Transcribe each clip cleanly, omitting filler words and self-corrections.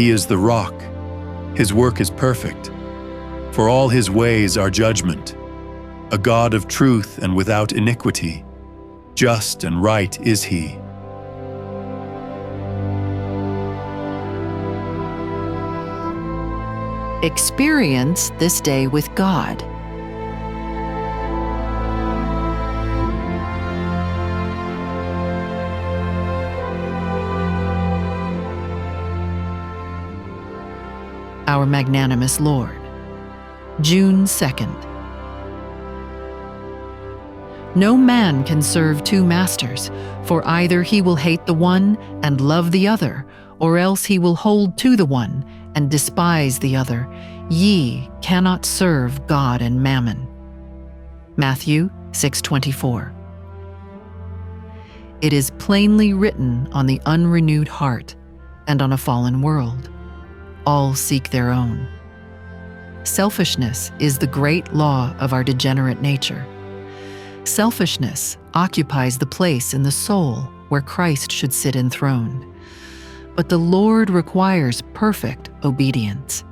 He is the rock. His work is perfect. For all his ways are judgment. A God of truth and without iniquity. Just and right is he. Experience this day with God. Our Magnanimous Lord, June 2nd. No man can serve two masters, for either he will hate the one and love the other, or else he will hold to the one and despise the other. Ye cannot serve God and mammon. Matthew 6:24. It is plainly written on the unrenewed heart and on a fallen world. All seek their own. Selfishness is the great law of our degenerate nature. Selfishness occupies the place in the soul where Christ should sit enthroned. But the Lord requires perfect obedience.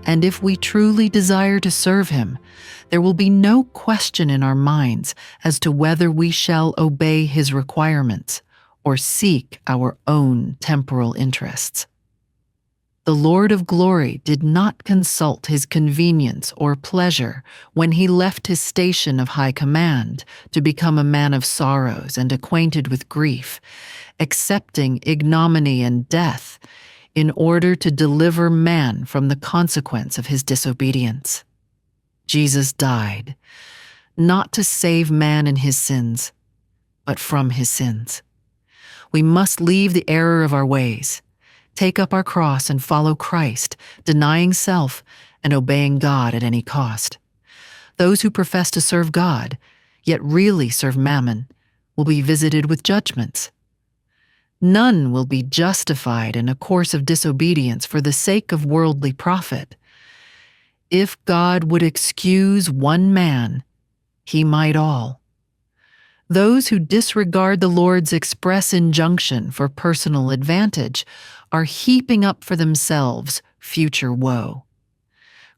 And if we truly desire to serve him, there will be no question in our minds as to whether we shall obey his requirements or seek our own temporal interests. The Lord of glory did not consult his convenience or pleasure when he left his station of high command to become a man of sorrows and acquainted with grief, accepting ignominy and death in order to deliver man from the consequence of his disobedience. Jesus died, not to save man in his sins, but from his sins. We must leave the error of our ways, take up our cross and follow Christ, denying self and obeying God at any cost. Those who profess to serve God, yet really serve mammon, will be visited with judgments. None will be justified in a course of disobedience for the sake of worldly profit. If God would excuse one man, he might all. Those who disregard the Lord's express injunction for personal advantage are heaping up for themselves future woe.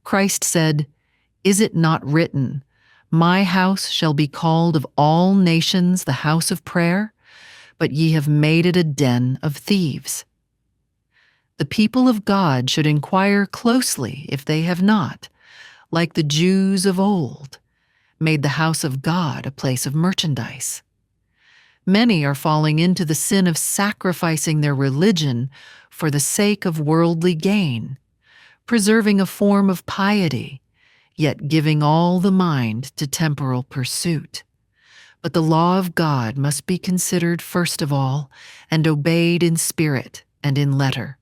Christ said, "Is it not written, 'My house shall be called of all nations the house of prayer'? But ye have made it a den of thieves." The people of God should inquire closely if they have not, like the Jews of old, made the house of God a place of merchandise. Many are falling into the sin of sacrificing their religion for the sake of worldly gain, preserving a form of piety, yet giving all the mind to temporal pursuit. But the law of God must be considered first of all and obeyed in spirit and in letter.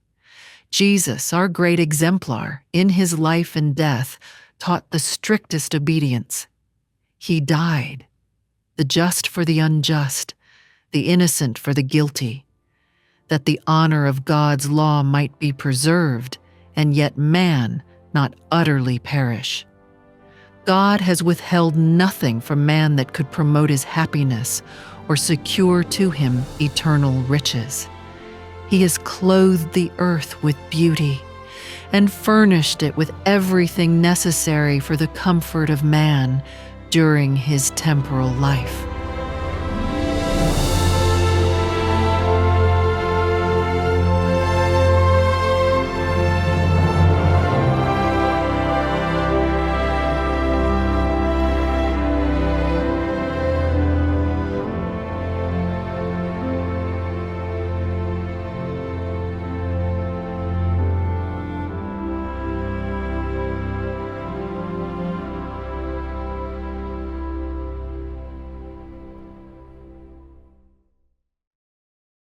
Jesus, our great exemplar, in his life and death, taught the strictest obedience. He died, the just for the unjust, the innocent for the guilty, that the honor of God's law might be preserved, and yet man not utterly perish. God has withheld nothing from man that could promote his happiness or secure to him eternal riches. He has clothed the earth with beauty and furnished it with everything necessary for the comfort of man during his temporal life.